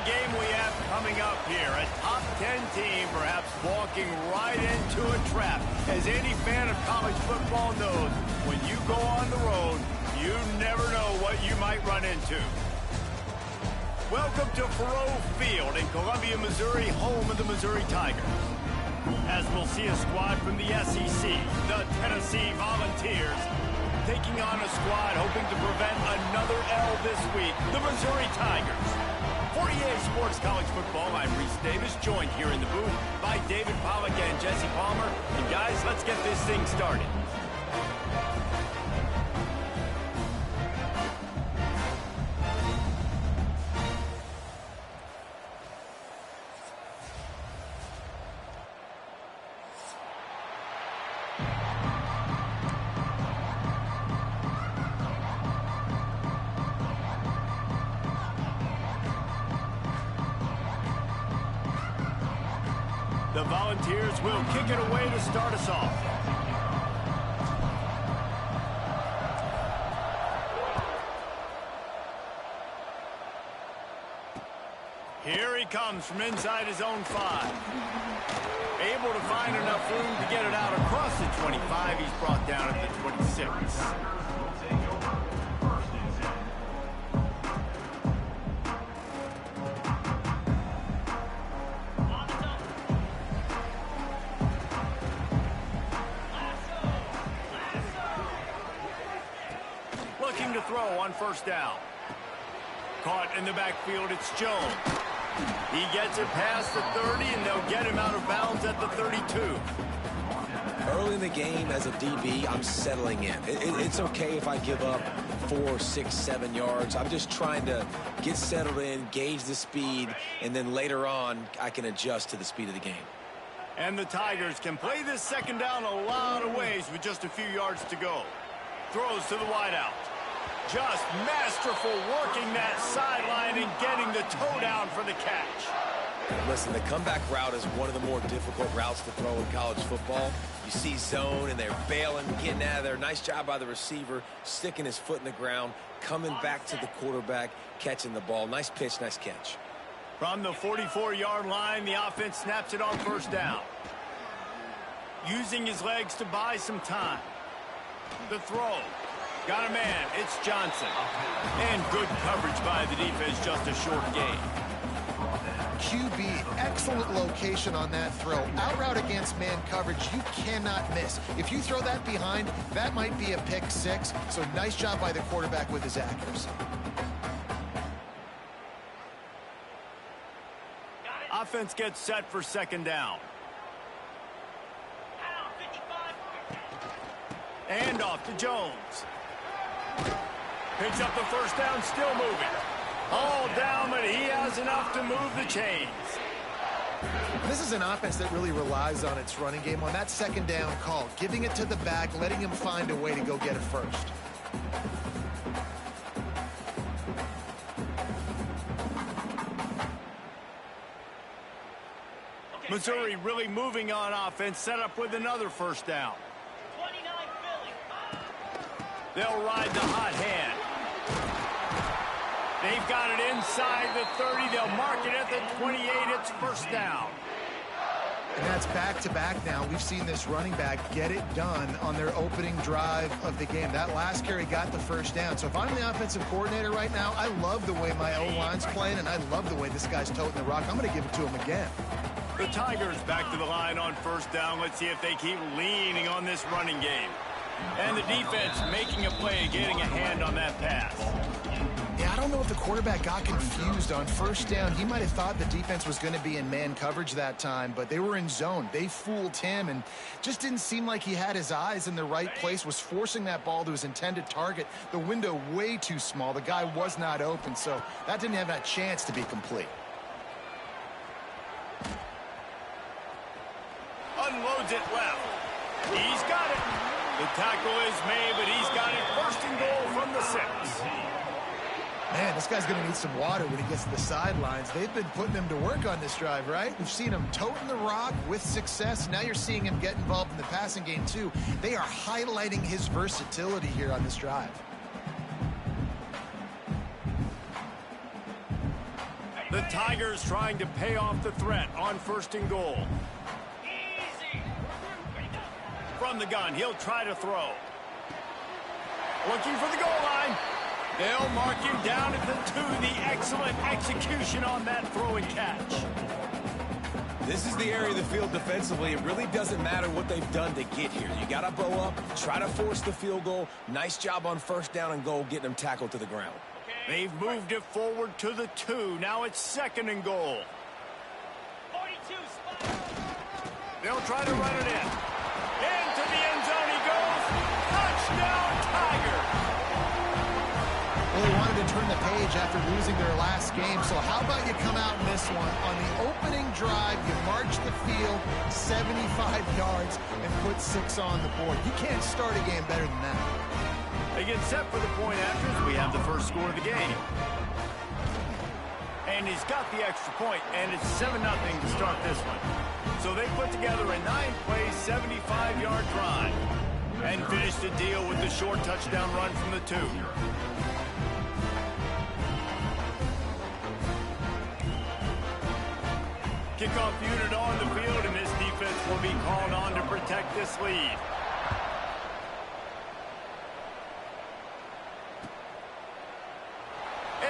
the game we have coming up here. A top 10 team perhaps walking right into a trap. As any fan of college football knows, when you go on the road, you never know what you might run into. Welcome to Faurot Field in Columbia, Missouri, home of the Missouri Tigers. As we'll see a squad from the SEC, the Tennessee Volunteers, taking on a squad hoping to prevent another L this week, the Missouri Tigers. For EA Sports College Football, I'm Reese Davis, joined here in the booth by David Pollack and Jesse Palmer. And guys, let's get this thing started. The Volunteers will kick it away to start us off. Here he comes from inside his own 5. Able to find enough room to get it out across the 25. He's brought down at the 26. Looking to throw on first down. Caught in the backfield, it's Jones. He gets it past the 30, and they'll get him out of bounds at the 32. Early in the game as a DB, I'm settling in. It's okay if I give up 4, 6, 7 yards. I'm just trying to get settled in, gauge the speed, and then later on, I can adjust to the speed of the game. And the Tigers can play this second down a lot of ways with just a few yards to go. Throws to the wideout. Just masterful working that sideline and getting the toe down for the catch. Listen, the comeback route is one of the more difficult routes to throw in college football. You see zone, and they're bailing, getting out of there. Nice job by the receiver, sticking his foot in the ground, coming back to the quarterback, catching the ball. Nice pitch, nice catch. From the 44-yard line, the offense snaps it on first down. Using his legs to buy some time. The throw. Got a man, it's Johnson. And good coverage by the defense, just a short gain. QB, excellent location on that throw. Out route against man coverage, you cannot miss. If you throw that behind, that might be a pick 6. So nice job by the quarterback with his accuracy. Offense gets set for second down. And off to Jones. Picks up the first down, still moving. All down, but he has enough to move the chains. This is an offense that really relies on its running game on that second down call. Giving it to the back, letting him find a way to go get it first. Missouri really moving on offense, set up with another first down. They'll ride the hot hand. They've got it inside the 30. They'll mark it at the 28. It's first down. And that's back-to-back now. We've seen this running back get it done on their opening drive of the game. That last carry got the first down. So if I'm the offensive coordinator right now, I love the way my O-line's playing, and I love the way this guy's toting the rock. I'm going to give it to him again. The Tigers back to the line on first down. Let's see if they keep leaning on this running game. And the defense making a play, getting a hand on that pass. Yeah, I don't know if the quarterback got confused on first down. He might have thought the defense was going to be in man coverage that time, but they were in zone. They fooled him and just didn't seem like he had his eyes in the right place, was forcing that ball to his intended target. The window way too small. The guy was not open, so that didn't have that chance to be complete. Unloads it left. He's got it. The tackle is made, but he's got it. First and goal from the 6. Man, this guy's going to need some water when he gets to the sidelines. They've been putting him to work on this drive, right? We've seen him toting the rock with success. Now you're seeing him get involved in the passing game, too. They are highlighting his versatility here on this drive. The Tigers trying to pay off the threat on 1st and goal. From the gun, he'll try to throw. Looking for the goal line. They'll mark him down at the 2. The excellent execution on that throw and catch. This is the area of the field defensively. It really doesn't matter what they've done to get here. You got to bow up, try to force the field goal. Nice job on 1st down and goal, getting them tackled to the ground. They've moved it forward to the 2. Now it's 2nd and goal. 42. They'll try to run it in. Into the end zone he goes. Touchdown, Tigers. Well, they wanted to turn the page after losing their last game, so how about you come out in this one? On the opening drive, you march the field 75 yards and put 6 on the board. You can't start a game better than that. They get set for the point after. We have the first score of the game. And he's got the extra point, and it's 7-0 to start this one. So they put together a 9-play, 75-yard drive and finish the deal with the short touchdown run from the 2. Kickoff unit on the field, and this defense will be called on to protect this lead.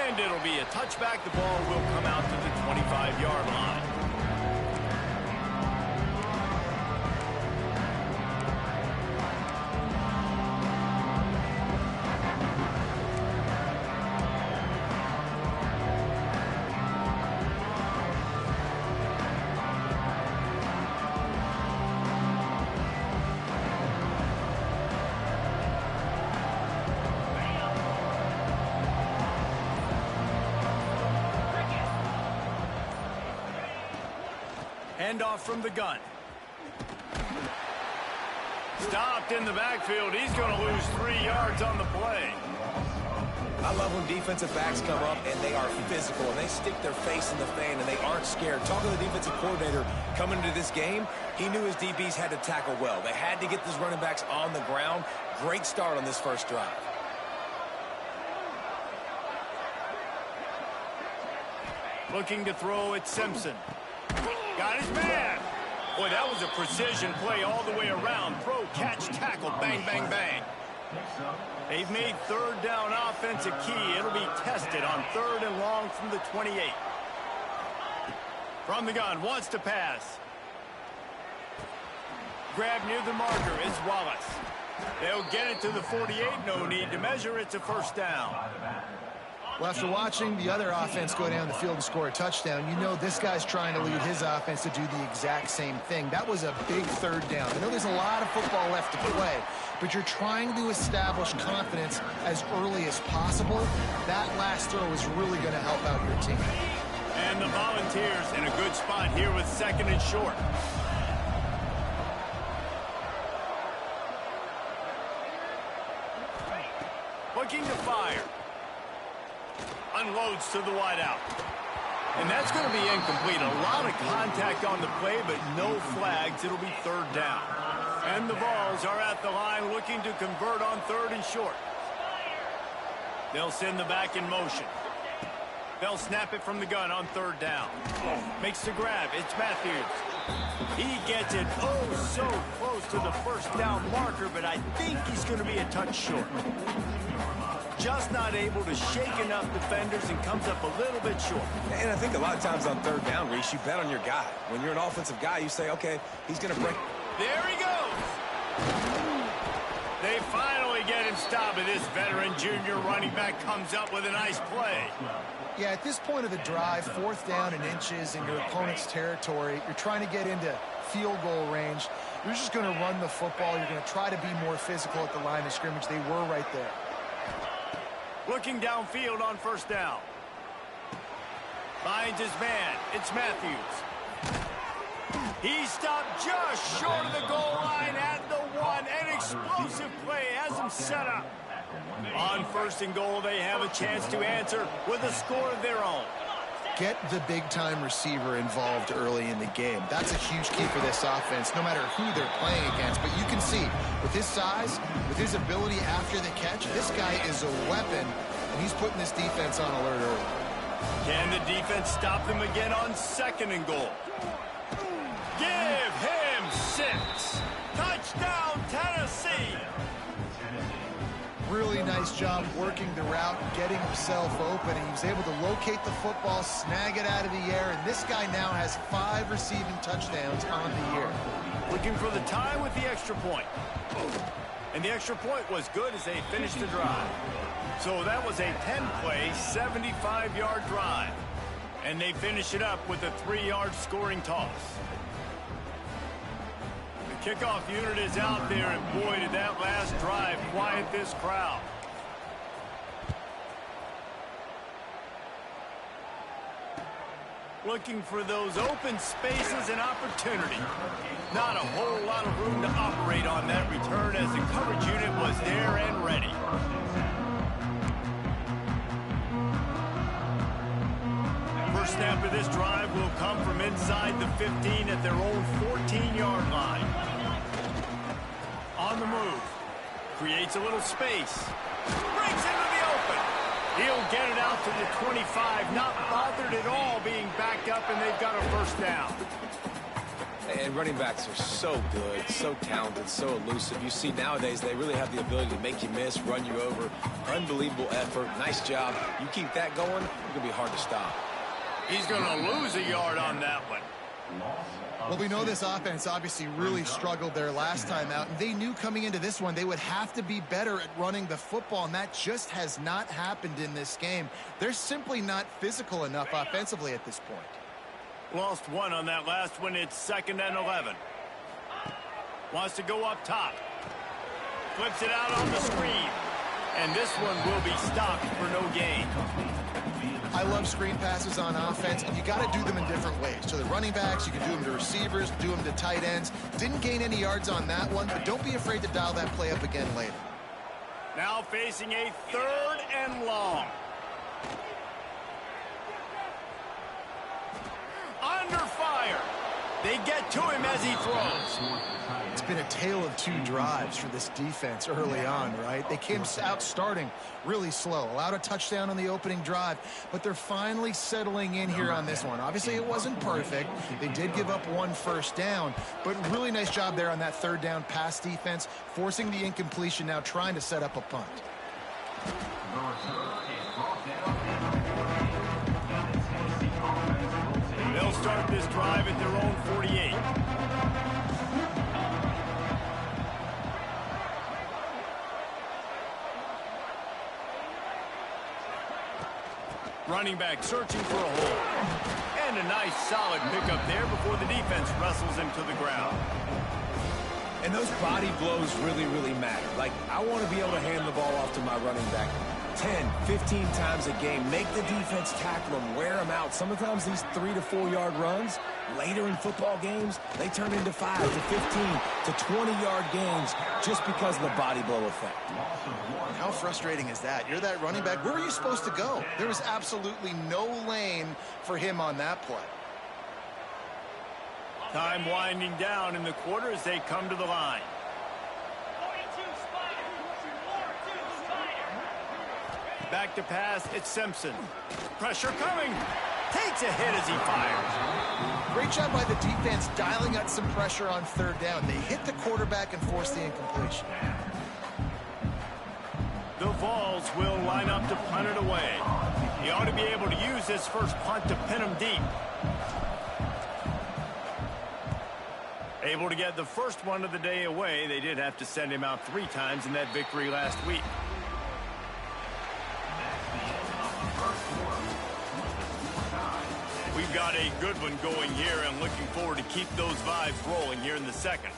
And it'll be a touchback. The ball will come out to the 25-yard line. Handoff from the gun. Stopped in the backfield. He's going to lose 3 yards on the play. I love when defensive backs come up and they are physical and they stick their face in the fan and they aren't scared. Talking to the defensive coordinator coming into this game, he knew his DBs had to tackle well. They had to get these running backs on the ground. Great start on this first drive. Looking to throw at Simpson. Got his man. Boy, that was a precision play all the way around. Throw, catch, tackle, bang, bang, bang. They've made 3rd down offense a key. It'll be tested on 3rd and long from the 28. From the gun, wants to pass. Grab near the marker is Wallace. They'll get it to the 48. No need to measure. It's a 1st down. Well, after watching the other offense go down the field and score a touchdown, you know this guy's trying to lead his offense to do the exact same thing. That was a big 3rd down. I know there's a lot of football left to play, but you're trying to establish confidence as early as possible. That last throw is really going to help out your team. And the Volunteers in a good spot here with 2nd and short. Looking to fire. Unloads to the wideout. And that's going to be incomplete. A lot of contact on the play, but no flags. It'll be 3rd down. And the Vols are at the line looking to convert on 3rd and short. They'll send the back in motion. They'll snap it from the gun on 3rd down. Makes the grab. It's Matthews. He gets it so close to the 1st down marker, but I think he's going to be a touch short. Just not able to shake enough defenders and comes up a little bit short. And I think a lot of times on 3rd down, Reese, you bet on your guy. When you're an offensive guy, you say, okay, he's going to break. There he goes. They finally get him stopped, and this veteran junior running back comes up with a nice play. Yeah, at this point of the drive, 4th down and inches in your opponent's territory, you're trying to get into field goal range. You're just going to run the football. You're going to try to be more physical at the line of scrimmage. They were right there. Looking downfield on 1st down. Finds his man. It's Matthews. He stopped just short of the goal line at the 1. An explosive play has him set up. On 1st and goal, they have a chance to answer with a score of their own. Get the big-time receiver involved early in the game. That's a huge key for this offense, no matter who they're playing against. But you can see, with his size, with his ability after the catch, this guy is a weapon, and he's putting this defense on alert early. Can the defense stop them again on 2nd and goal? Give him 6. Touchdown, Tennessee. Really nice job working the route, getting himself open, and he was able to locate the football, snag it out of the air, and this guy now has 5 receiving touchdowns on the year. Looking for the tie with the extra point. And the extra point was good as they finished the drive. So that was a 10-play, 75-yard drive. And they finish it up with a 3-yard scoring toss. The kickoff unit is out there, and boy, did that last drive quiet this crowd. Looking for those open spaces and opportunity. Not a whole lot of room to operate on that return as the coverage unit was there and ready. First snap of this drive will come from inside the 15 at their own 14-yard line. On the move. Creates a little space. Breaks into the open. He'll get it out to the 25, not bothered at all being backed up, and they've got a first down. And running backs are so good, so talented, so elusive. You see nowadays they really have the ability to make you miss, run you over. Unbelievable effort. Nice job. You keep that going, it's going to be hard to stop. He's going to lose a yard on that one. Well, we know this offense obviously really struggled their last time out, and they knew coming into this one they would have to be better at running the football, and that just has not happened in this game. They're simply not physical enough offensively at this point. Lost one on that last one. It's 2nd and 11. Wants to go up top. Flips it out on the screen. And this one will be stopped for no gain. I love screen passes on offense, and you got to do them in different ways. To the running backs, you can do them to receivers, do them to tight ends. Didn't gain any yards on that one, but don't be afraid to dial that play up again later. Now facing a 3rd and long. Under fire. They get to him as he throws. It's been a tale of 2 drives for this defense early on, right? They came out starting really slow, allowed a touchdown on the opening drive, but they're finally settling in here on this one. Obviously, it wasn't perfect. They did give up 1 first down, but really nice job there on that 3rd down pass defense, forcing the incompletion, now trying to set up a punt. They'll start this drive at their own 48. Running back searching for a hole. And a nice solid pickup there before the defense wrestles him to the ground. And those body blows really, really matter. Like, I want to be able to hand the ball off to my running back 10, 15 times a game. Make the defense tackle them, wear them out. Sometimes these 3 to 4 yard runs, later in football games, they turn into 5 to 15 to 20-yard gains just because of the body blow effect. How frustrating is that? You're that running back. Where were you supposed to go? There was absolutely no lane for him on that play. Time winding down in the quarter as they come to the line. Back to pass, it's Simpson. Pressure coming. Takes a hit as he fires. Great job by the defense dialing up some pressure on 3rd down. They hit the quarterback and force the incompletion. The Vols will line up to punt it away. He ought to be able to use his first punt to pin him deep. Able to get the first one of the day away. They did have to send him out 3 times in that victory last week. We've got a good one going here, and looking forward to keep those vibes rolling here in the 2nd.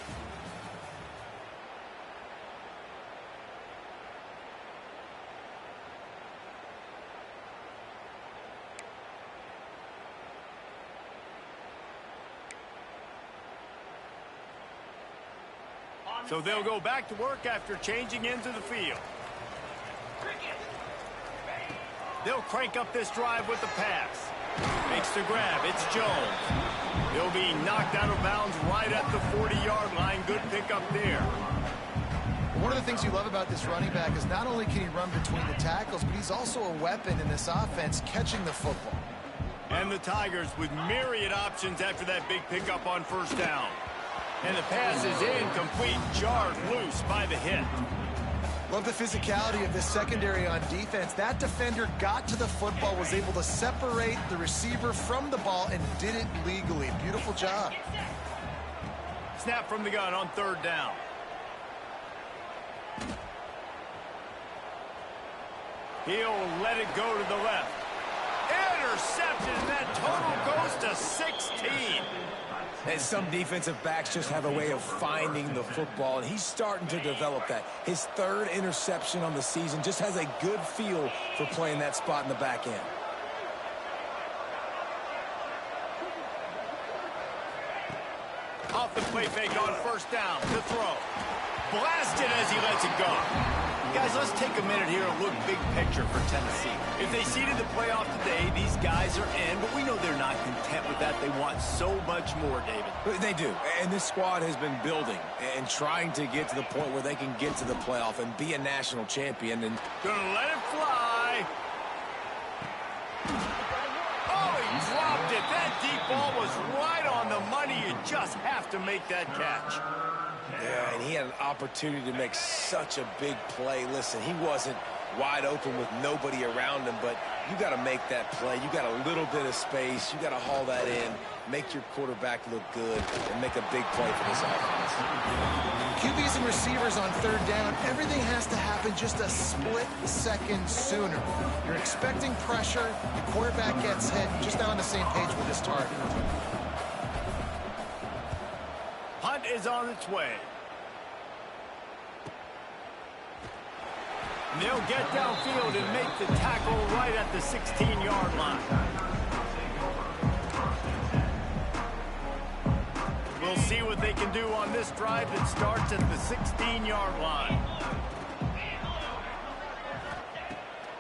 So they'll go back to work after changing into the field. They'll crank up this drive with the pass. Makes the grab. It's Jones. He'll be knocked out of bounds right at the 40-yard line. Good pickup there. One of the things you love about this running back is not only can he run between the tackles, but he's also a weapon in this offense catching the football. And the Tigers with myriad options after that big pickup on first down. And the pass is incomplete, jarred loose by the hit. Love the physicality of this secondary on defense. That defender got to the football, was able to separate the receiver from the ball, and did it legally. Beautiful job. Snap from the gun on third down. He'll let it go to the left. Interception, and that total goes to 16. And some defensive backs just have a way of finding the football, and he's starting to develop that. His third interception on the season, just has a good feel for playing that spot in the back end. Off the play fake on first down to throw. Blasted as he lets it go. Guys, let's take a minute here and look big picture for Tennessee. If they seeded the playoff today, these guys are in, but we know they're not content with that. They want so much more, David. They do, and this squad has been building and trying to get to the point where they can get to the playoff and be a national champion. And gonna let it fly. Oh, he dropped it. That deep ball was right on the money. You just have to make that catch. Yeah, and he had an opportunity to make such a big play. Listen, he wasn't wide open with nobody around him, but you got to make that play. You got a little bit of space. You got to haul that in, make your quarterback look good, and make a big play for this offense. QBs and receivers on third down, everything has to happen just a split second sooner. You're expecting pressure, the quarterback gets hit, just not on the same page with his target. Punt is on its way. And they'll get downfield and make the tackle right at the 16-yard line. We'll see what they can do on this drive that starts at the 16-yard line.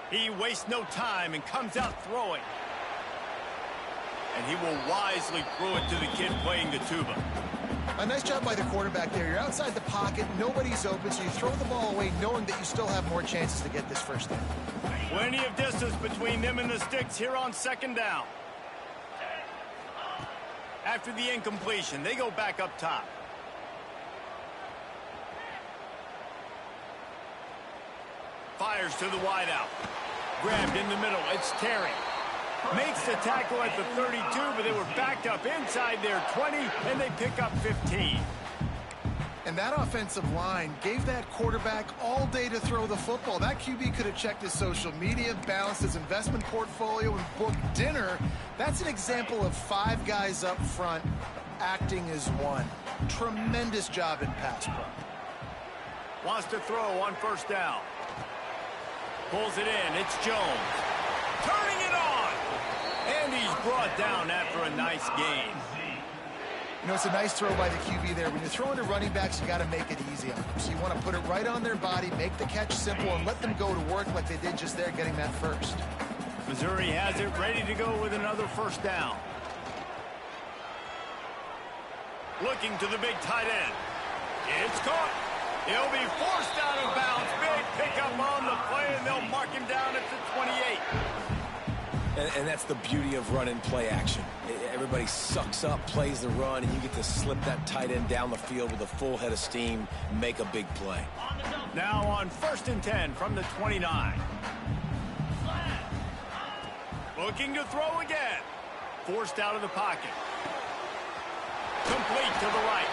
He wastes no time and comes out throwing. And he will wisely throw it to the kid playing the tuba. A nice job by the quarterback there. You're outside the pocket, nobody's open, so you throw the ball away knowing that you still have more chances to get this first down. Plenty of distance between them and the sticks here on second down. After the incompletion, they go back up top. Fires to the wideout. Grabbed in the middle. It's Terry. Makes the tackle at the 32, but they were backed up inside their 20, and they pick up 15. And that offensive line gave that quarterback all day to throw the football. That QB could have checked his social media, balanced his investment portfolio, and booked dinner. That's an example of 5 guys up front acting as one. Tremendous job in pass pro. Wants to throw on first down. Pulls it in. It's Jones. Turning it on. And he's brought down after a nice gain. You know, it's a nice throw by the QB there. When you're throwing to running backs, you got to make it easy on them. So you want to put it right on their body, make the catch simple, and let them go to work like they did just there, getting that first. Missouri has it ready to go with another first down. Looking to the big tight end. It's caught. He'll be forced out of bounds. Big pickup on the play, and they'll mark him down at the 28. And that's the beauty of running play action. Everybody sucks up, plays the run, and you get to slip that tight end down the field with a full head of steam, make a big play. Now on 1st and 10 from the 29. Looking to throw again. Forced out of the pocket. Complete to the right.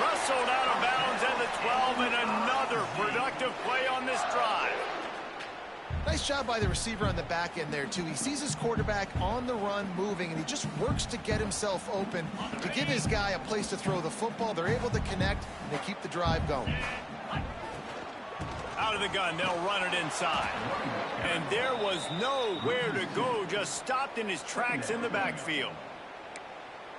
Wrestled out of bounds at the 12, and another productive play on this drive. Nice job by the receiver on the back end there, too. He sees his quarterback on the run moving, and he just works to get himself open to give his guy a place to throw the football. They're able to connect, and they keep the drive going. Out of the gun, they'll run it inside. And there was nowhere to go, just stopped in his tracks in the backfield.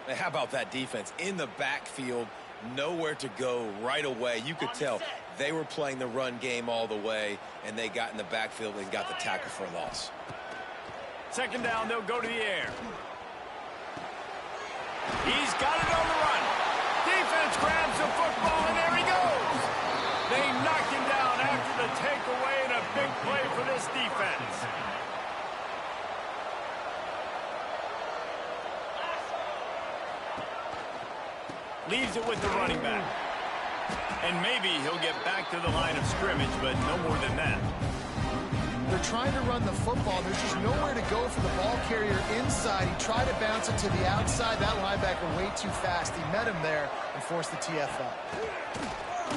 How about that defense? In the backfield, nowhere to go right away. You could tell they were playing the run game all the way, and they got in the backfield and got the tackle for a loss. Second down, they'll go to the air. He's got it on the run. Defense grabs the football, and there he goes. They knocked him down after the takeaway, and a big play for this defense. Leaves it with the running back. And maybe he'll get back to the line of scrimmage, but no more than that. They're trying to run the football. There's just nowhere to go for the ball carrier inside. He tried to bounce it to the outside. That linebacker way too fast. He met him there and forced the TFL.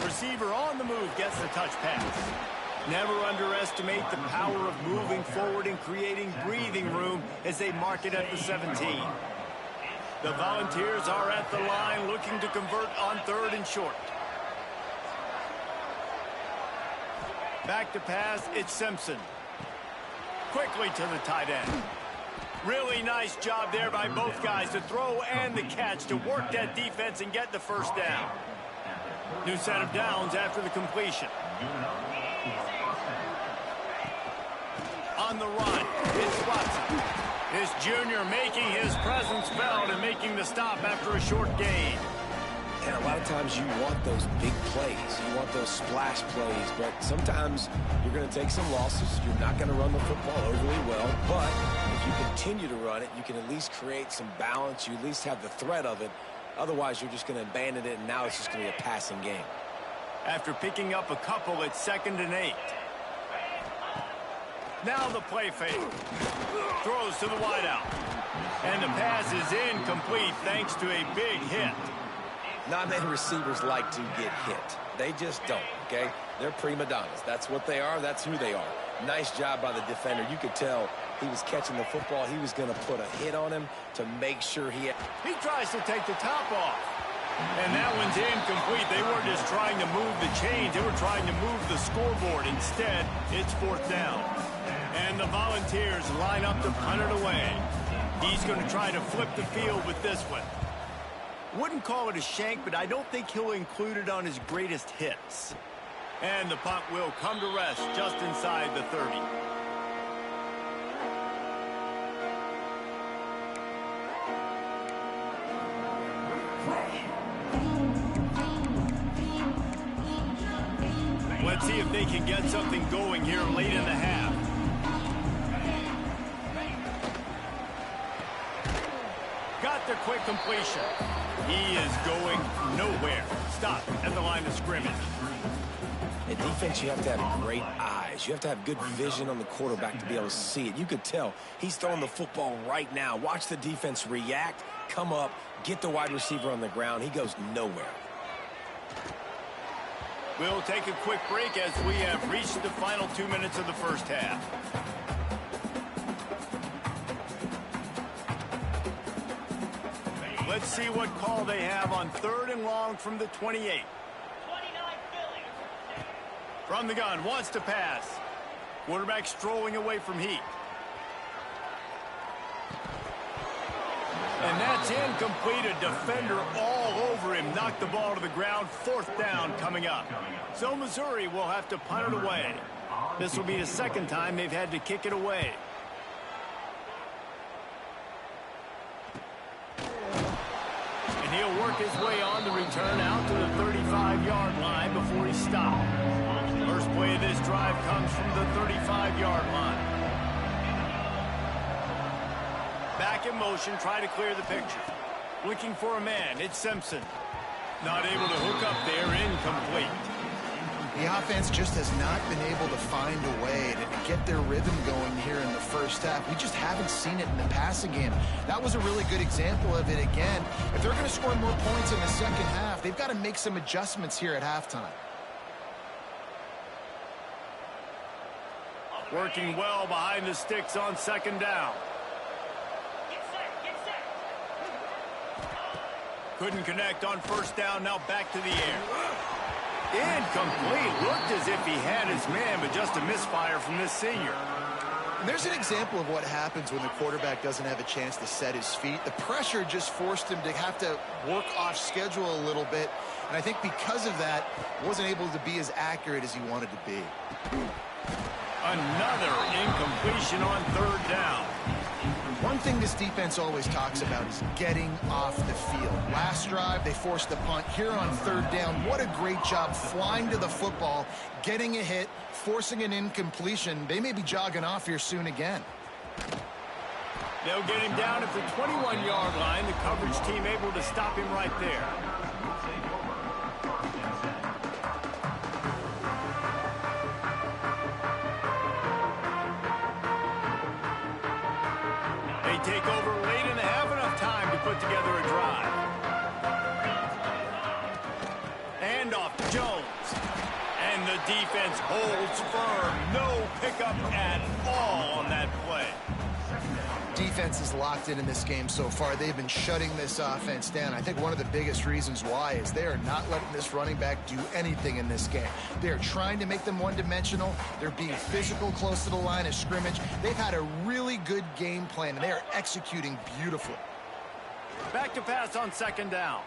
Receiver on the move gets the touch pass. Never underestimate the power of moving forward and creating breathing room as they mark it at the 17. The Volunteers are at the line looking to convert on 3rd and short. Back to pass, it's Simpson. Quickly to the tight end. Really nice job there by both guys to throw and the catch to work that defense and get the first down. New set of downs after the completion. On the run, it's Watson. This junior making his presence felt and making the stop after a short gain. And a lot of times you want those big plays. You want those splash plays. But sometimes you're going to take some losses. You're not going to run the football overly well. But if you continue to run it, you can at least create some balance. You at least have the threat of it. Otherwise, you're just going to abandon it, and now it's just going to be a passing game. After picking up a couple, it's 2nd and 8. Now the play fake. Throws to the wideout. And the pass is incomplete thanks to a big hit. Not many receivers like to get hit. They just don't, okay? They're prima donnas. That's what they are. That's who they are. Nice job by the defender. You could tell he was catching the football. He was going to put a hit on him to make sure he tries to take the top off. And that one's incomplete. They weren't just trying to move the chains. They were trying to move the scoreboard. Instead, it's 4th down. And the Volunteers line up to punt it away. He's going to try to flip the field with this one. Wouldn't call it a shank, but I don't think he'll include it on his greatest hits. And the punt will come to rest just inside the 30. Let's see if they can get something going here late in the half. Got the quick completion. He is going nowhere. Stop at the line of scrimmage. In defense, you have to have great eyes. You have to have good vision on the quarterback to be able to see it. You could tell he's throwing the football right now. Watch the defense react, come up, get the wide receiver on the ground. He goes nowhere. We'll take a quick break as we have reached the final 2 minutes of the first half. Let's see what call they have on 3rd and long from the 28. From the gun, wants to pass. Quarterback strolling away from Heat. And that's incomplete. A defender all over him. Knocked the ball to the ground. 4th down coming up. So Missouri will have to punt it away. This will be the 2nd time they've had to kick it away. And he'll work his way on the return out to the 35-yard line before he stopped. First play of this drive comes from the 35-yard line. Back in motion, try to clear the picture. Looking for a man, it's Simpson. Not able to hook up there, incomplete. The offense just has not been able to find a way to get their rhythm going here in the first half. We just haven't seen it in the passing game. That was a really good example of it again. If they're going to score more points in the second half, they've got to make some adjustments here at halftime. Working well behind the sticks on 2nd down. Couldn't connect on 1st down, now back to the air. Incomplete. Looked as if he had his man, but just a misfire from this senior. And there's an example of what happens when the quarterback doesn't have a chance to set his feet. The pressure just forced him to have to work off schedule a little bit. And I think because of that, wasn't able to be as accurate as he wanted to be. Another incompletion on 3rd down. One thing this defense always talks about is getting off the field. Last drive, they forced the punt. Here on third down, what a great job flying to the football, getting a hit, forcing an incompletion. They may be jogging off here soon again. They'll get him down at the 21-yard line. The coverage team able to stop him right there. They take over late and have enough time to put together a drive. And off to Jones. And the defense holds firm. No pickup at all on that play. Defense is locked in this game so far. They've been shutting this offense down. I think one of the biggest reasons why is they are not letting this running back do anything in this game. They're trying to make them one-dimensional. They're being physical close to the line of scrimmage. They've had a really good game plan, and they are executing beautifully. Back to pass on second down.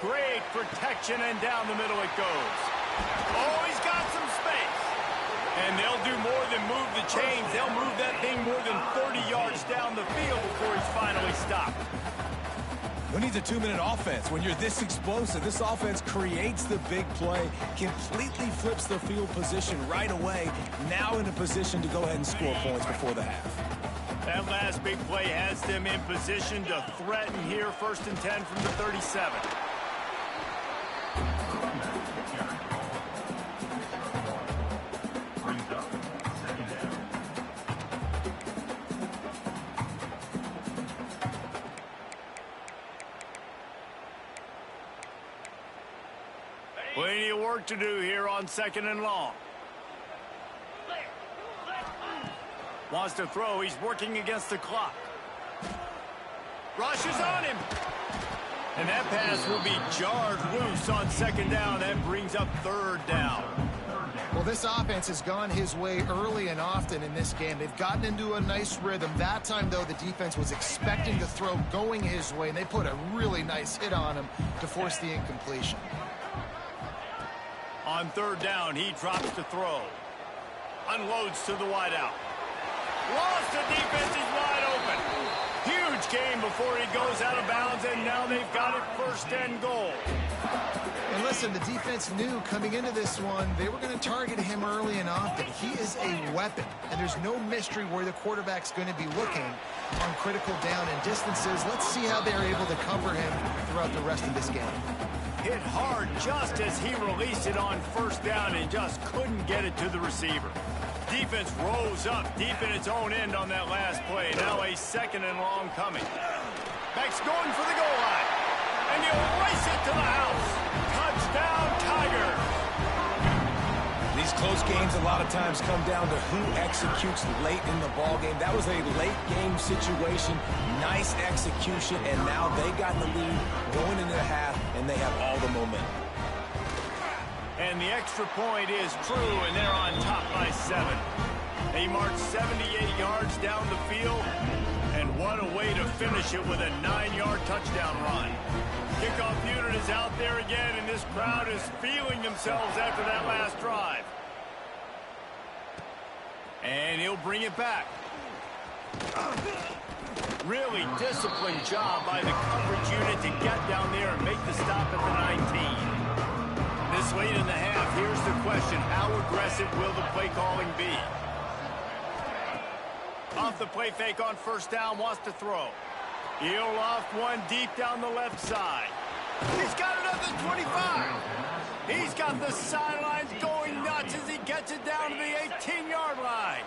Great protection, and down the middle it goes. Oh, he's got some space. And they'll do more than move the chains. They'll move that thing more than 30 yards down the field before he's finally stopped. Who needs a 2-minute offense? When you're this explosive, this offense creates the big play, completely flips the field position right away, now in a position to go ahead and score points before the half. That last big play has them in position to threaten here, 1st and 10 from the 37. Plenty of work to do here on 2nd and long. Wants to throw. He's working against the clock. Rushes on him. And that pass will be jarred loose on 2nd down. That brings up 3rd down. Well, this offense has gone his way early and often in this game. They've gotten into a nice rhythm. That time, though, the defense was expecting to throw going his way, and they put a really nice hit on him to force the incompletion. On 3rd down, he drops to throw. Unloads to the wideout. Lost the defense, is wide open. Huge game before he goes out of bounds, and now they've got it 1st and goal. And listen, the defense knew coming into this one, they were going to target him early and often. He is a weapon, and there's no mystery where the quarterback's going to be looking on critical down and distances. Let's see how they're able to cover him throughout the rest of this game. Hit hard just as he released it on 1st down and just couldn't get it to the receiver. Defense rose up deep in its own end on that last play. Now a 2nd and long coming. Back's going for the goal line. And he'll race it to the house. Touchdown, Tigers. These close games a lot of times come down to who executes late in the ball game. That was a late game situation. Nice execution, and now they got the lead going into the half, and they have all the momentum. And the extra point is true, and they're on top by 7. They march 78 yards down the field, and what a way to finish it with a 9-yard touchdown run. Kickoff unit is out there again, and this crowd is feeling themselves after that last drive. And he'll bring it back. Really disciplined job by the coverage unit to get down there and make the stop at the 19. This late in the half, here's the question. How aggressive will the play calling be? Off the play fake on 1st down, wants to throw. He'll loft one deep down the left side. He's got it up to 25. He's got the sidelines going nuts as he gets it down to the 18-yard line.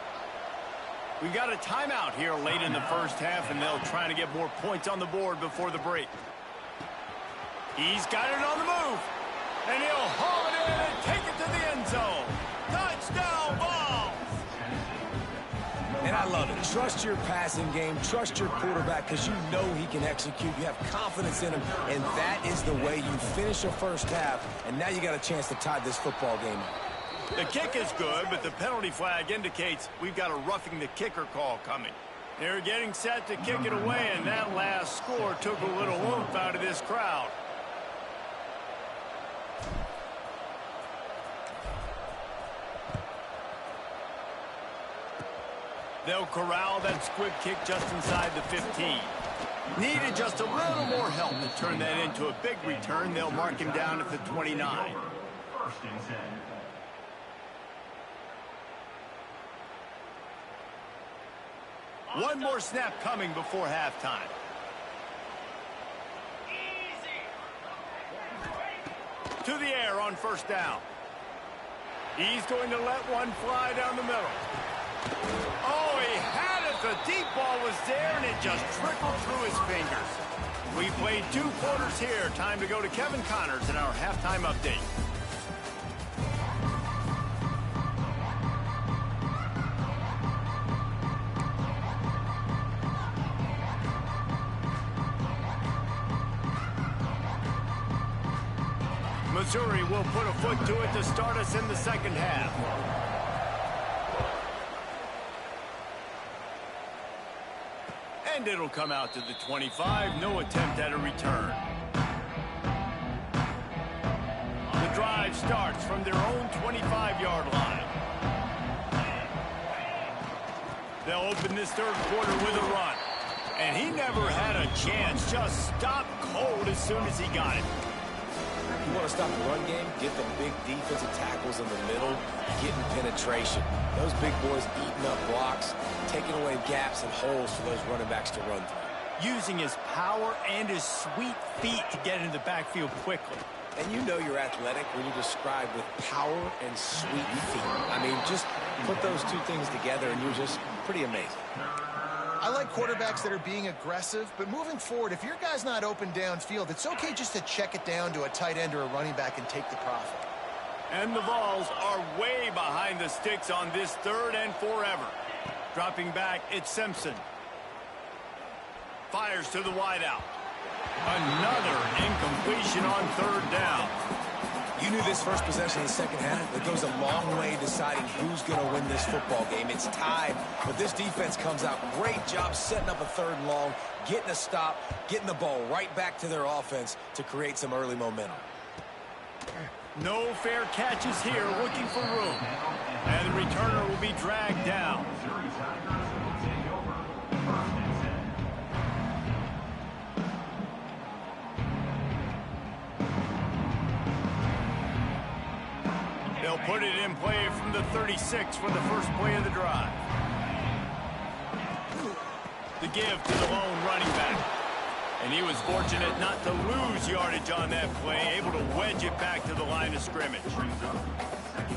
We got a timeout here late in the 1st half, and they'll try to get more points on the board before the break. He's got it on the move. And he'll haul it in and take it to the end zone. Touchdown, Vols! And I love it. Trust your passing game. Trust your quarterback because you know he can execute. You have confidence in him, and that is the way you finish a 1st half, and now you got a chance to tie this football game up. The kick is good, but the penalty flag indicates we've got a roughing the kicker call coming. They're getting set to kick it away, and that last score took a little oomph out of this crowd. They'll corral that squib kick just inside the 15. Needed just a little more help to turn that into a big return. They'll mark him down at the 29. One more snap coming before halftime. To the air on first down. He's going to let one fly down the middle. Oh, he had it. The deep ball was there, and it just trickled through his fingers. We played 2 quarters here. Time to go to Kevin Connors in our halftime update. Missouri will put a foot to it to start us in the second half. And it'll come out to the 25. No attempt at a return. The drive starts from their own 25-yard line. They'll open this third quarter with a run. And he never had a chance. Just stopped cold as soon as he got it. You want to stop the run game, get the big defensive tackles in the middle, getting penetration. Those big boys eating up blocks, taking away gaps and holes for those running backs to run through. Using his power and his sweet feet to get into the backfield quickly. And you know you're athletic when you describe with power and sweet feet. I mean, just put those two things together and you're just pretty amazing. I like quarterbacks that are being aggressive, but moving forward, if your guy's not open downfield, it's okay just to check it down to a tight end or a running back and take the profit. And the Vols are way behind the sticks on this third and forever. Dropping back, it's Simpson. Fires to the wideout. Another incompletion on third down. You knew this first possession of the second half, it goes a long way deciding who's going to win this football game. It's tied, but this defense comes out. Great job setting up a third and long, getting a stop, getting the ball right back to their offense to create some early momentum. No fair catches here, looking for room. And the returner will be dragged down. They'll put it in play from the 36 for the first play of the drive. The give to the lone running back. And he was fortunate not to lose yardage on that play, able to wedge it back to the line of scrimmage.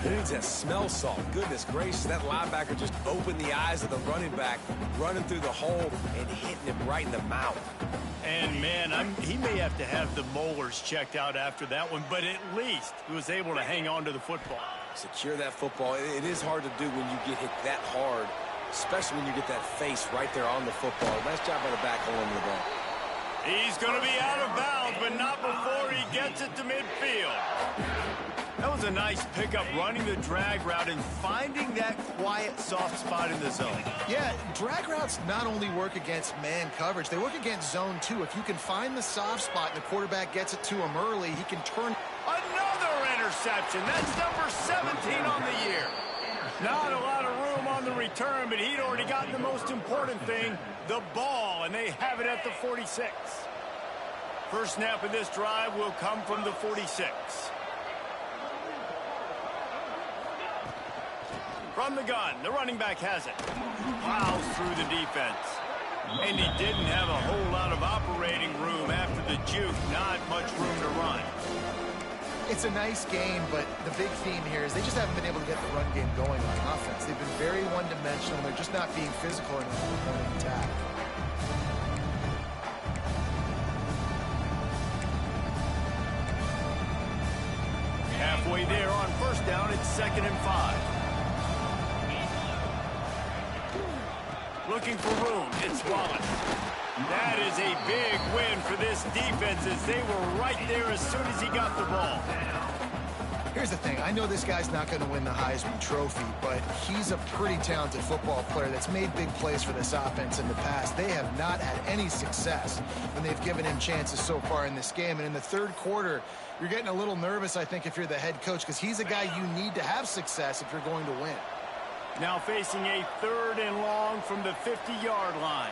He needs that smell salt. Goodness gracious, that linebacker just opened the eyes of the running back, running through the hole and hitting him right in the mouth. And, man, he may have to have the molars checked out after that one, but at least he was able to hang on to the football. Secure that football. It is hard to do when you get hit that hard, especially when you get that face right there on the football. Nice job by the back holding the ball. He's going to be out of bounds, but not before he gets it to midfield. That was a nice pickup, running the drag route and finding that quiet, soft spot in the zone. Yeah, drag routes not only work against man coverage, they work against zone too. If you can find the soft spot and the quarterback gets it to him early, he can turn. Another interception. That's number 17 on the year. Not a lot of room on the return, but he'd already gotten the most important thing, the ball, and they have it at the 46. First snap of this drive will come from the 46. From the gun, the running back has it. Plows through the defense. And he didn't have a whole lot of operating room after the juke. Not much room to run. It's a nice game, but the big theme here is they just haven't been able to get the run game going on offense. They've been very one-dimensional. They're just not being physical enough in the point of attack. Halfway there on first down, it's 2nd and 5. Looking for room, it's Wallace. That is a big win for this defense as they were right there as soon as he got the ball. Here's the thing. I know this guy's not going to win the Heisman Trophy, but he's a pretty talented football player that's made big plays for this offense in the past. They have not had any success when they've given him chances so far in this game. And in the third quarter, you're getting a little nervous, I think, if you're the head coach, because he's a guy you need to have success if you're going to win. Now facing a 3rd and long from the 50-yard line.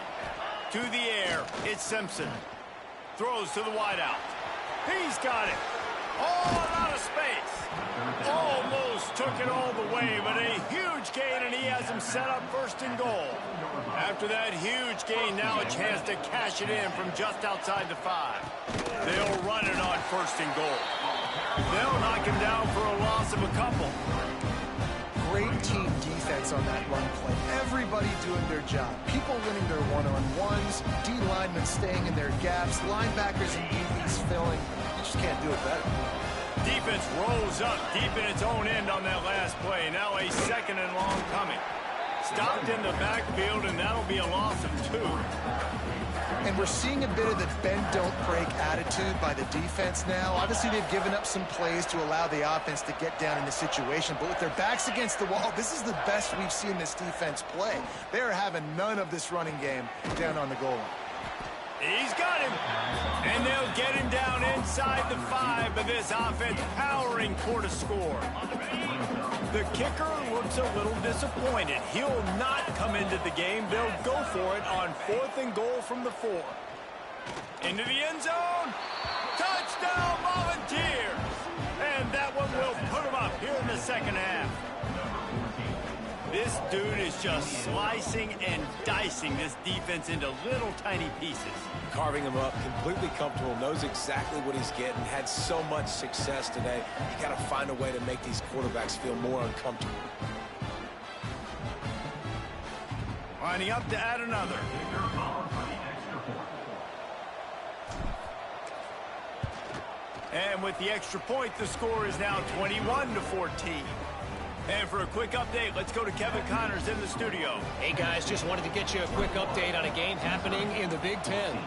To the air, it's Simpson. Throws to the wideout. He's got it. Oh, a lot of space. Almost took it all the way, but a huge gain, and he has him set up 1st and goal. After that huge gain, now a chance to cash it in from just outside the 5. They'll run it on 1st and goal. They'll knock him down for a loss of a couple. Great team defense on that run play. Everybody doing their job. People winning their one-on-ones, D linemen staying in their gaps, linebackers and DBs filling. You just can't do it better. Defense rolls up deep in its own end on that last play. Now a 2nd and long coming. Stopped in the backfield, and that'll be a loss of 2. And we're seeing a bit of the bend-don't-break attitude by the defense now. Obviously, they've given up some plays to allow the offense to get down in the situation. But with their backs against the wall, this is the best we've seen this defense play. They are having none of this running game down on the goal line. He's got him. And they'll get him down inside the 5, but this offense powering toward a score. The kicker looks a little disappointed. He'll not come into the game. They'll go for it on 4th and goal from the 4. Into the end zone. Touchdown, Volunteers. And that one will put them up here in the 2nd half. This dude is just slicing and dicing this defense into little tiny pieces. Carving him up, completely comfortable, knows exactly what he's getting, had so much success today. You got to find a way to make these quarterbacks feel more uncomfortable. Lining up to add another. And with the extra point, the score is now 21-14. And for a quick update, let's go to Kevin Connors in the studio. Hey, guys, just wanted to get you a quick update on a game happening in the Big Ten.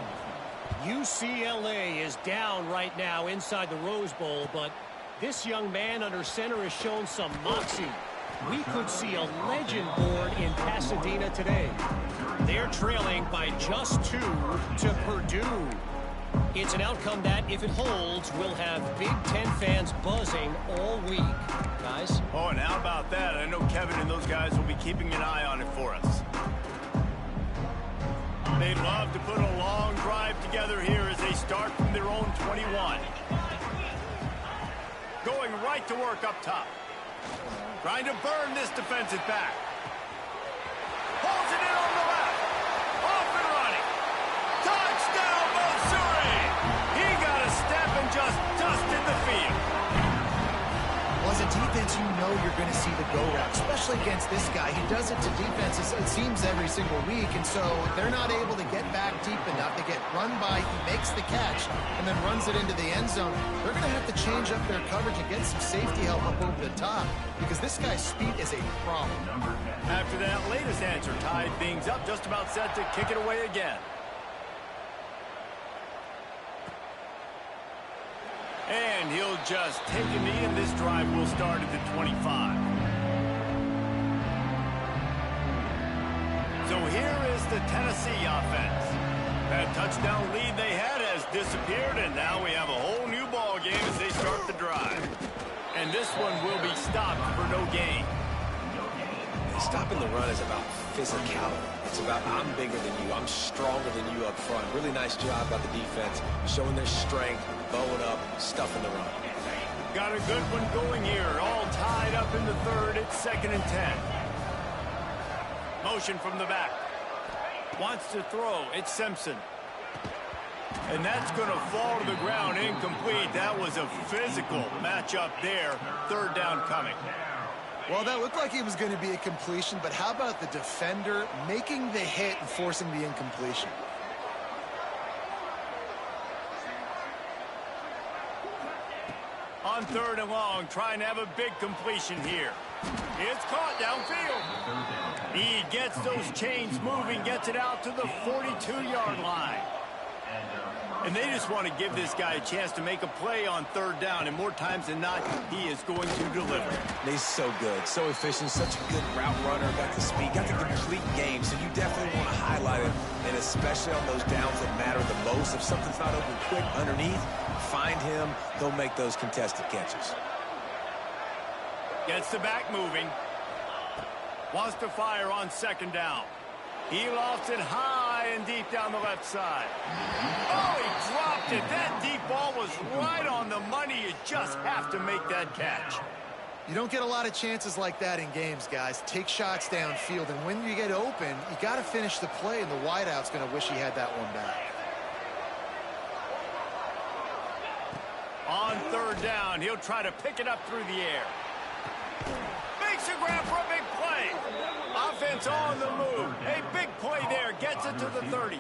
UCLA is down right now inside the Rose Bowl, but this young man under center has shown some moxie. We could see a legend born in Pasadena today. They're trailing by just 2 to Purdue. It's an outcome that, if it holds, will have Big Ten fans buzzing all week. Guys? Oh, and how about that? I know Kevin and those guys will be keeping an eye on it for us. They'd love to put a long drive together here as they start from their own 21. Going right to work up top. Trying to burn this defensive back. Holds it in on the left. Off and running. Touchdown, Missouri! He got a step and just dusted the field. Well, as a defense, you know you're going to see the go route, especially against this guy. He does it to defenses, it seems, every single week, and so they're not able to get back deep enough. They get run by, he makes the catch, and then runs it into the end zone. They're going to have to change up their coverage and get some safety help up over the top, because this guy's speed is a problem. After that latest answer, tied things up, just about set to kick it away again. And he'll just take a knee, and this drive will start at the 25. So here is the Tennessee offense. That touchdown lead they had has disappeared, and now we have a whole new ball game as they start the drive. And this one will be stopped for no gain. Stopping the run is about physicality. It's about I'm bigger than you, I'm stronger than you up front. Really nice job by the defense, showing their strength, bowing up, stuffing the run. Got a good one going here, all tied up in the 3rd. It's 2nd and 10. Motion from the back. Wants to throw. It's Simpson. And that's going to fall to the ground incomplete. That was a physical matchup there. 3rd down coming. Well, that looked like it was going to be a completion, but how about the defender making the hit and forcing the incompletion? On 3rd and long, trying to have a big completion here. It's caught downfield. He gets those chains moving, gets it out to the 42-yard line. And they just want to give this guy a chance to make a play on 3rd down, and more times than not, he is going to deliver. He's so good, so efficient, such a good route runner, got the speed, got the complete game, so you definitely want to highlight him, and especially on those downs that matter the most. If something's not open quick underneath, find him, he'll make those contested catches. Gets the back moving. Wants to fire on second down. He lofts it high and deep down the left side. Oh, he dropped it. That deep ball was right on the money. You just have to make that catch. You don't get a lot of chances like that in games, guys. Take shots downfield, and when you get open, you got to finish the play, and the wideout's going to wish he had that one back. On third down, he'll try to pick it up through the air. Makes a grab for a big play. Offense on the move. A big play there. Gets it to the 30.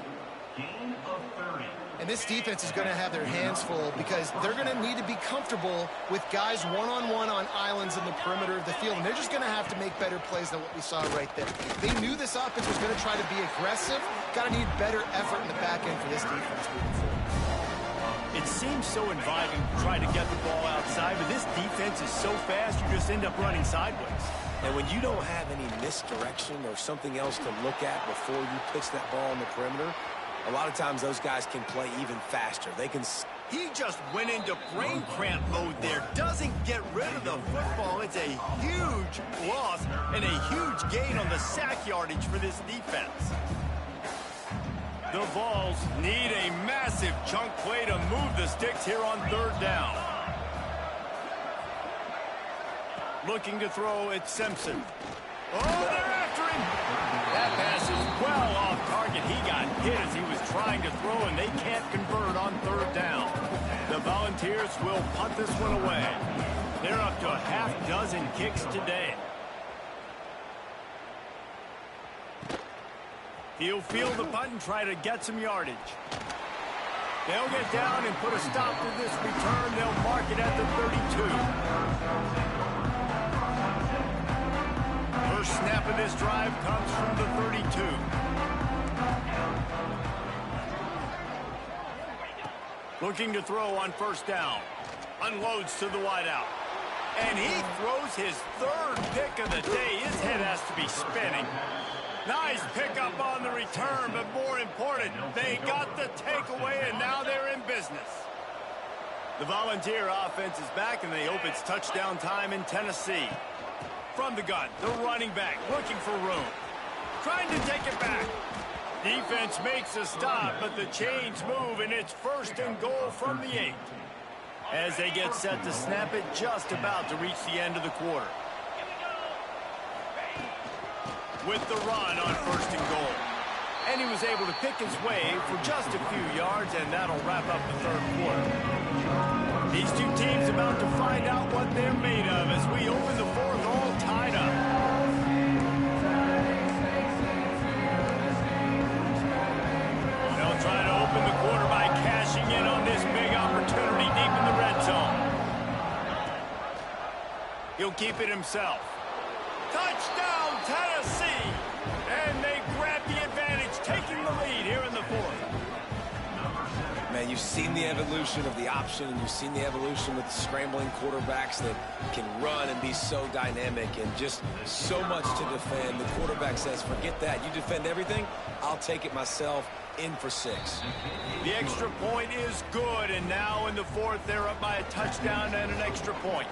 And this defense is going to have their hands full because they're going to need to be comfortable with guys one-on-one on islands in the perimeter of the field. And they're just going to have to make better plays than what we saw right there. They knew this offense was going to try to be aggressive. Got to need better effort in the back end for this defense moving forward. It seems so inviting to try to get the ball outside, but this defense is so fast you just end up running sideways. And when you don't have any misdirection or something else to look at before you pitch that ball on the perimeter, a lot of times those guys can play even faster. They can. He just went into brain cramp mode there. Doesn't get rid of the football. It's a huge loss and a huge gain on the sack yardage for this defense. The Vols need a massive chunk play to move the sticks here on third down. Looking to throw at Simpson. Oh, they're after him. That pass is well off target. He got hit as he was trying to throw, and they can't convert on third down. The Volunteers will punt this one away. They're up to a half dozen kicks today. He'll field the punt and try to get some yardage. They'll get down and put a stop to this return. They'll mark it at the 32. First snap of this drive comes from the 32. Looking to throw on first down. Unloads to the wideout. And he throws his third pick of the day. His head has to be spinning. Nice pickup on the return, but more important, they got the takeaway, and now they're in business. The Volunteer offense is back, and they hope it's touchdown time in Tennessee. From the gun, the running back looking for room. Trying to take it back. Defense makes a stop, but the chains move, and it's first and goal from the 8. As they get set to snap it, just about to reach the end of the quarter. With the run on first and goal. And he was able to pick his way for just a few yards, and that'll wrap up the third quarter. These two teams about to find out what they're made of as we open the fourth all tied up. They'll try to open the quarter by cashing in on this big opportunity deep in the red zone. He'll keep it himself. Touchdown, Tennessee! And they grab the advantage, taking the lead here in the fourth. Man, you've seen the evolution of the option, and you've seen the evolution with the scrambling quarterbacks that can run and be so dynamic and just so much to defend. The quarterback says, forget that. You defend everything, I'll take it myself. In for 6. The extra point is good, and now in the fourth, they're up by a touchdown and an extra point.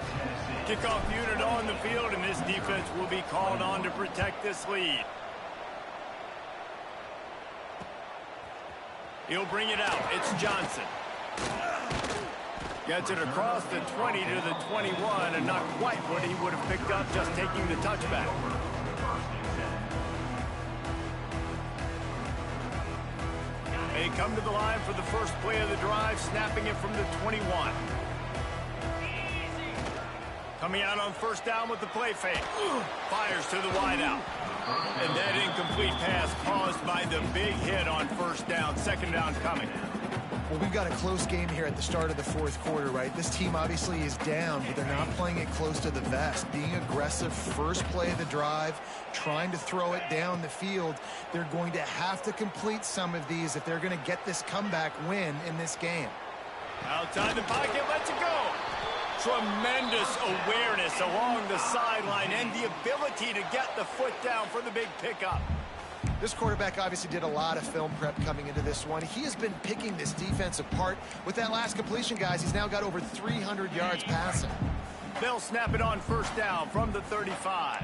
Kickoff unit on the field, and this defense will be called on to protect this lead. He'll bring it out. It's Johnson. Gets it across the 20 to the 21, and not quite what he would have picked up just taking the touchback. They come to the line for the first play of the drive, snapping it from the 21. Coming out on first down with the play fake. Fires to the wideout. And that incomplete pass caused by the big hit on first down. Second down coming. Well, we've got a close game here at the start of the fourth quarter, right? This team obviously is down, but they're not playing it close to the vest. Being aggressive, first play of the drive, trying to throw it down the field. They're going to have to complete some of these if they're going to get this comeback win in this game. Outside the pocket, lets it go. Tremendous awareness along the sideline and the ability to get the foot down for the big pickup. This quarterback obviously did a lot of film prep coming into this one. He has been picking this defense apart. With that last completion, guys, he's now got over 300 yards passing. They'll snap it on first down from the 35.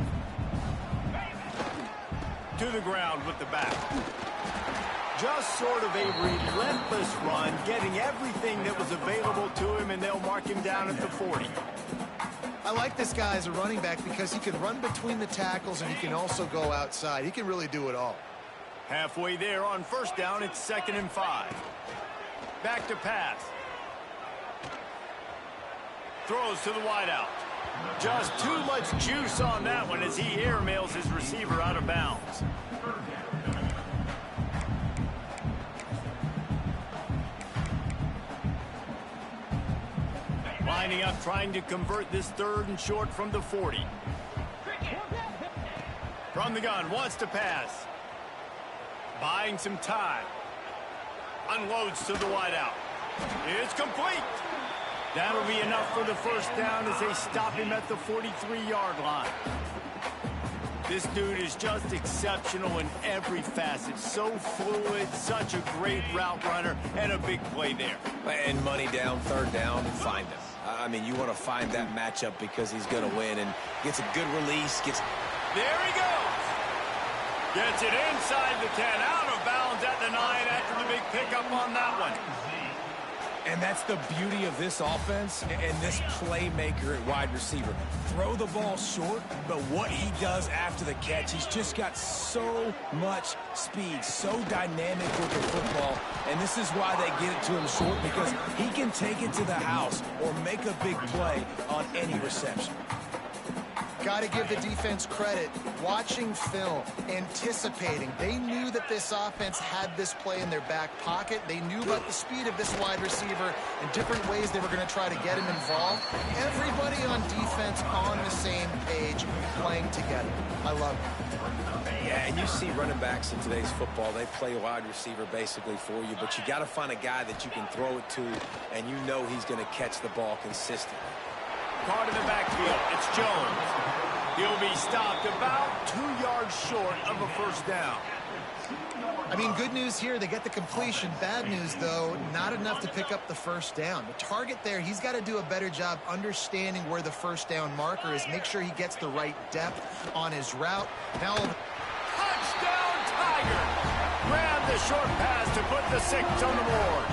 To the ground with the back. Just sort of a relentless run, getting everything that was available to him, and they'll mark him down at the 40. I like this guy as a running back because he can run between the tackles and he can also go outside. He can really do it all. Halfway there on first down, it's 2nd and 5. Back to pass. Throws to the wideout. Just too much juice on that one as he airmails his receiver out of bounds. Lining up, trying to convert this 3rd and short from the 40. From the gun, wants to pass. Buying some time. Unloads to the wideout. It's complete. That'll be enough for the first down as they stop him at the 43-yard line. This dude is just exceptional in every facet. So fluid, such a great route runner, and a big play there. And money down, 3rd down, find him. I mean, you want to find that matchup because he's going to win and gets a good release. There he goes. Gets it inside the 10, out of bounds at the 9 after the big pickup on that one. And that's the beauty of this offense and this playmaker at wide receiver. Throw the ball short, but what he does after the catch, he's just got so much speed, so dynamic with the football. And this is why they get it to him short, because he can take it to the house or make a big play on any reception. Got to give the defense credit. Watching film, anticipating. They knew that this offense had this play in their back pocket. They knew about the speed of this wide receiver and different ways they were going to try to get him involved. Everybody on defense on the same page, playing together. I love it. Yeah, and you see running backs in today's football, they play wide receiver basically for you, but you got to find a guy that you can throw it to, and you know he's going to catch the ball consistently. Card in the backfield, it's Jones. He'll be stopped about 2 yards short of a first down. I mean, good news here, they get the completion. Bad news, though, not enough to pick up the first down. The target there, he's got to do a better job understanding where the first down marker is, make sure he gets the right depth on his route. Now, touchdown, Tiger! Grab the short pass to put the 6 on the board.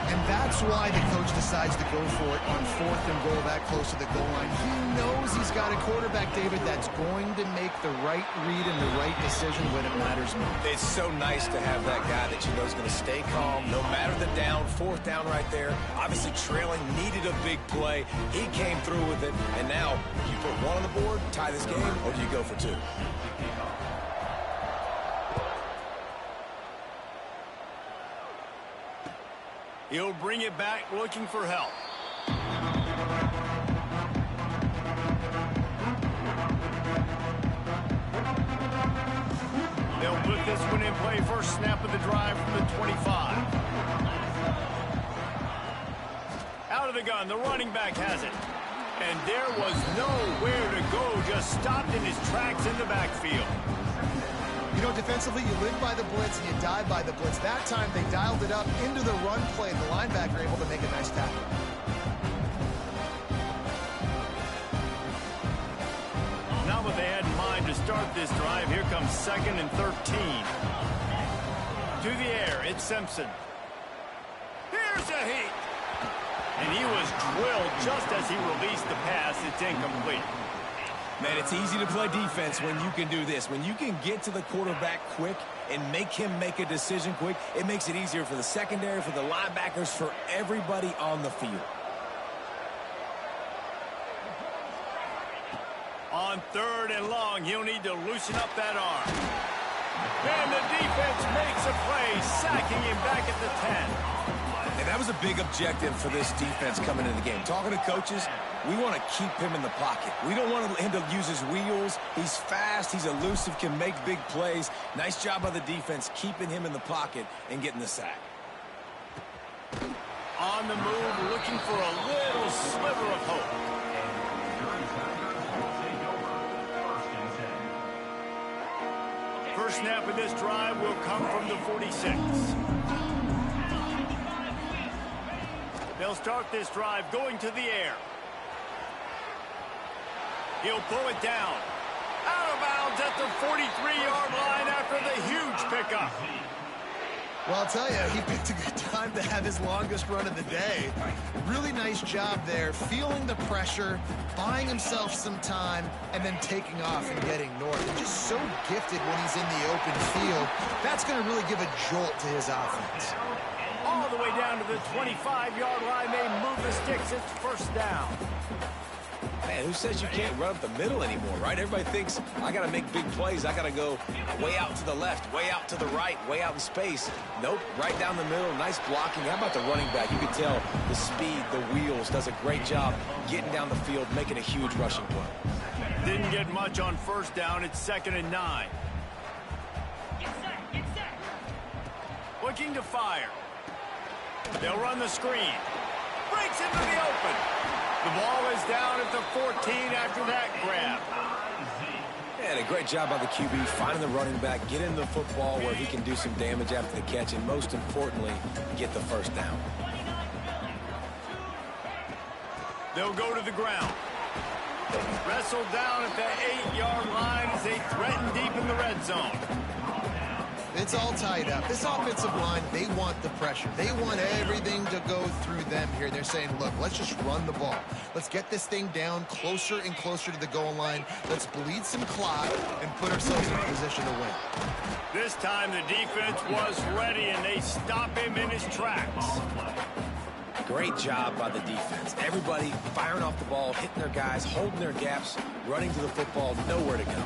And that's why the coach decides to go for it on 4th and goal that close to the goal line. He knows he's got a quarterback, David, that's going to make the right read and the right decision when it matters most. It's so nice to have that guy that you know is going to stay calm no matter the down. 4th down right there. Obviously trailing, needed a big play. He came through with it. And now you put 1 on the board, tie this game, or do you go for 2? He'll bring it back looking for help. They'll put this one in play. First snap of the drive from the 25. Out of the gun, the running back has it. And there was nowhere to go, just stopped in his tracks in the backfield. You know, defensively, you live by the blitz and you die by the blitz. That time, they dialed it up into the run play. The linebacker able to make a nice tackle. Not what they had in mind to start this drive. Here comes 2nd and 13. To the air, it's Simpson. Here's a heat. And he was drilled just as he released the pass. It's incomplete. Man, it's easy to play defense when you can do this. When you can get to the quarterback quick and make him make a decision quick, it makes it easier for the secondary, for the linebackers, for everybody on the field. On 3rd and long, he'll need to loosen up that arm. And the defense makes a play, sacking him back at the 10. And that was a big objective for this defense coming into the game. Talking to coaches, we want to keep him in the pocket. We don't want him to use his wheels. He's fast, he's elusive, can make big plays. Nice job by the defense keeping him in the pocket and getting the sack. On the move, looking for a little sliver of hope. First snap of this drive will come from the 46. They'll start this drive going to the air. He'll pull it down. Out of bounds at the 43-yard line after the huge pickup. Well, I'll tell you, he picked a good time to have his longest run of the day. Really nice job there, feeling the pressure, buying himself some time, and then taking off and getting north. And just so gifted when he's in the open field. That's going to really give a jolt to his offense. All the way down to the 25-yard line, they move the sticks. It's first down. Man, who says you can't run up the middle anymore, right? Everybody thinks, I got to make big plays. I got to go way out to the left, way out to the right, way out in space. Nope, right down the middle. Nice blocking. How about the running back? You can tell the speed, the wheels, does a great job getting down the field, making a huge rushing play. Didn't get much on first down. It's 2nd and 9. Looking to fire. They'll run the screen. Breaks into the open. The ball is down at the 14 after that grab. And a great job by the QB finding the running back, getting the football where he can do some damage after the catch, and most importantly, get the first down. They'll go to the ground. Wrestled down at the 8-yard line as they threaten deep in the red zone. It's all tied up. This offensive line, they want the pressure. They want everything to go through them here. They're saying, look, let's just run the ball. Let's get this thing down closer and closer to the goal line. Let's bleed some clock and put ourselves in a position to win. This time the defense was ready, and they stop him in his tracks. Great job by the defense. Everybody firing off the ball, hitting their guys, holding their gaps, running to the football, nowhere to go.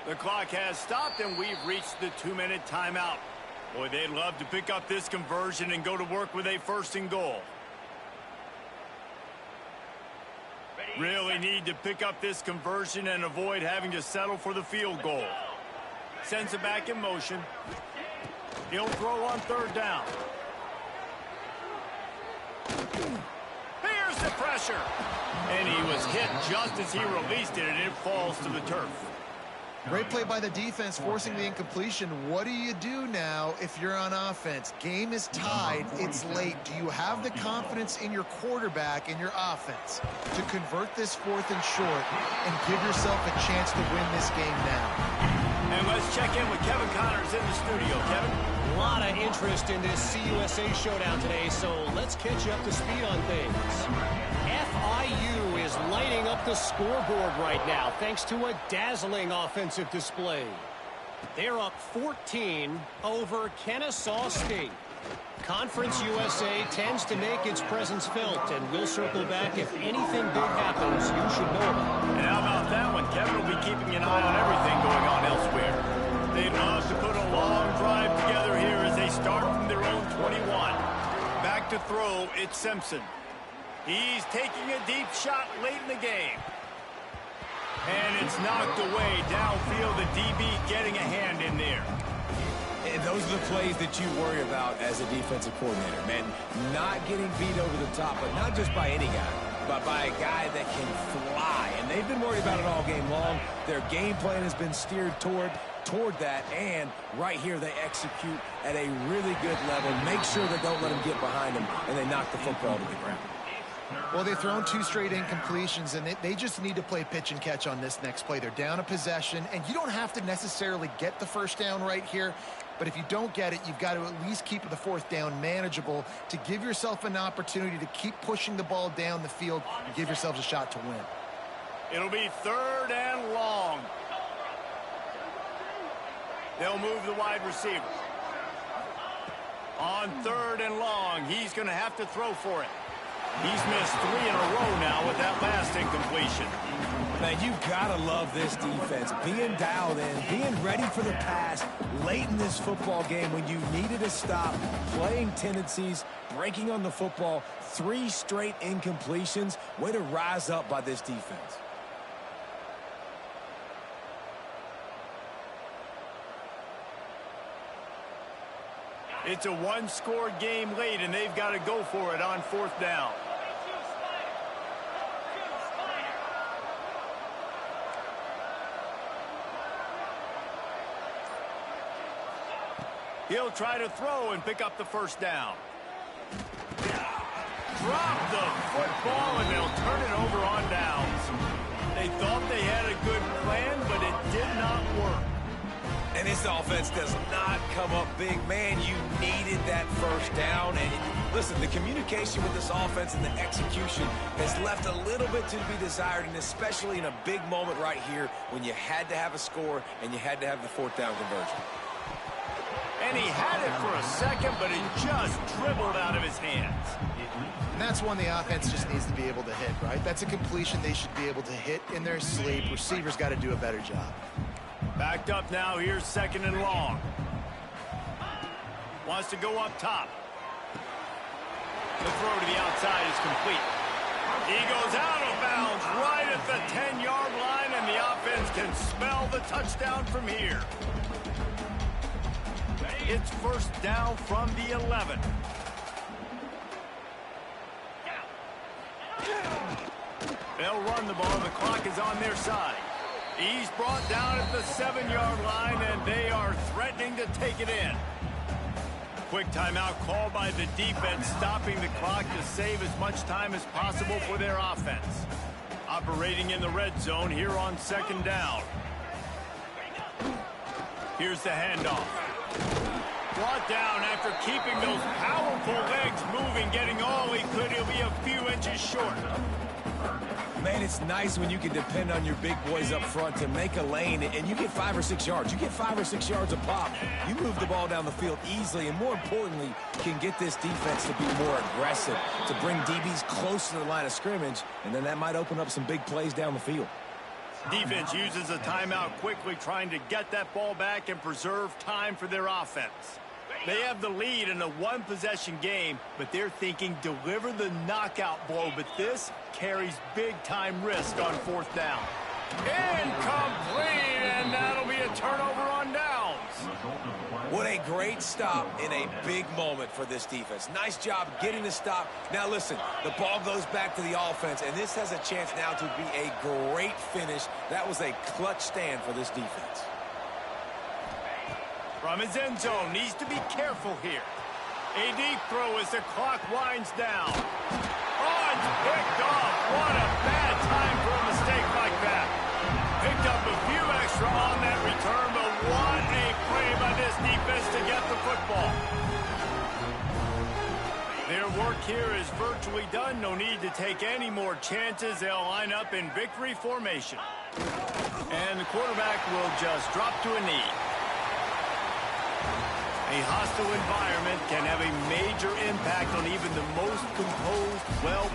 The clock has stopped, and we've reached the 2-minute timeout. Boy, they'd love to pick up this conversion and go to work with a 1st and goal. Really need to pick up this conversion and avoid having to settle for the field goal. Sends it back in motion. He'll throw on 3rd down. Here's the pressure. And he was hit just as he released it, and it falls to the turf. Great play by the defense, forcing the incompletion. What do you do now if you're on offense? Game is tied. It's late. Do you have the confidence in your quarterback and your offense to convert this 4th and short and give yourself a chance to win this game now? And let's check in with Kevin Connors in the studio. Kevin? A lot of interest in this CUSA showdown today, so let's catch you up to speed on things. FIU is lighting up the scoreboard right now thanks to a dazzling offensive display. They're up 14 over Kennesaw State. Conference USA tends to make its presence felt, and we'll circle back if anything big happens you should know about. And how about that one? Kevin will be keeping an eye on everything going on elsewhere. They'd love to put a long drive together here as they start from their own 21. Back to throw, it's Simpson. He's taking a deep shot late in the game. And it's knocked away downfield. The DB getting a hand in there. And those are the plays that you worry about as a defensive coordinator, man. Not getting beat over the top, but not just by any guy, but by a guy that can fly. And they've been worried about it all game long. Their game plan has been steered toward that, and right here they execute at a really good level. Make sure they don't let them get behind them, and they knock the football to the ground. Well, they've thrown 2 straight incompletions, and they just need to play pitch and catch on this next play. They're down a possession, and you don't have to necessarily get the 1st down right here, but if you don't get it, you've got to at least keep the 4th down manageable to give yourself an opportunity to keep pushing the ball down the field and give yourselves a shot to win. It'll be 3rd and long. They'll move the wide receiver. On 3rd and long, he's going to have to throw for it. He's missed 3 in a row now with that last incompletion. Man, you gotta love this defense. Being dialed in, being ready for the pass late in this football game when you needed to stop, playing tendencies, breaking on the football, 3 straight incompletions. Way to rise up by this defense. It's a 1-score game late, and they've got to go for it on 4th down. He'll try to throw and pick up the 1st down. Drop the football, and they'll turn it over on down. They thought they had a good plan, but it did not work. And this offense does not come up big. Man, you needed that first down. And listen, the communication with this offense and the execution has left a little bit to be desired, and especially in a big moment right here when you had to have a score and you had to have the fourth down conversion. And he had it for a second, but it just dribbled out of his hands. And that's one the offense just needs to be able to hit, right? That's a completion they should be able to hit in their sleep. Receivers got to do a better job. Backed up now, here's 2nd and long. Wants to go up top. The throw to the outside is complete. He goes out of bounds right at the 10-yard line, and the offense can smell the touchdown from here. It's first down from the 11. They'll run the ball. The clock is on their side. He's brought down at the 7-yard line, and they are threatening to take it in. Quick timeout called by the defense, stopping the clock to save as much time as possible for their offense. Operating in the red zone here on 2nd down. Here's the handoff. Brought down after keeping those powerful legs moving, getting all he could. He'll be a few inches short. Man, it's nice when you can depend on your big boys up front to make a lane, and you get 5 or 6 yards. You get 5 or 6 yards a pop. You move the ball down the field easily, and more importantly, can get this defense to be more aggressive, to bring DBs close to the line of scrimmage, and then that might open up some big plays down the field. Defense uses a timeout quickly, trying to get that ball back and preserve time for their offense. They have the lead in a one-possession game, but they're thinking deliver the knockout blow, but this carries big-time risk on 4th down. Incomplete, and that'll be a turnover on downs. What a great stop in a big moment for this defense. Nice job getting the stop. Now listen, the ball goes back to the offense, and this has a chance now to be a great finish. That was a clutch stand for this defense. From his end zone, needs to be careful here. A deep throw as the clock winds down. Oh, it's picked off. What a bad time for a mistake like that. Picked up a few extra on that return, but what a play by this defense to get the football. Their work here is virtually done. No need to take any more chances. They'll line up in victory formation. And the quarterback will just drop to a knee. A hostile environment can have a major impact on even the most composed, well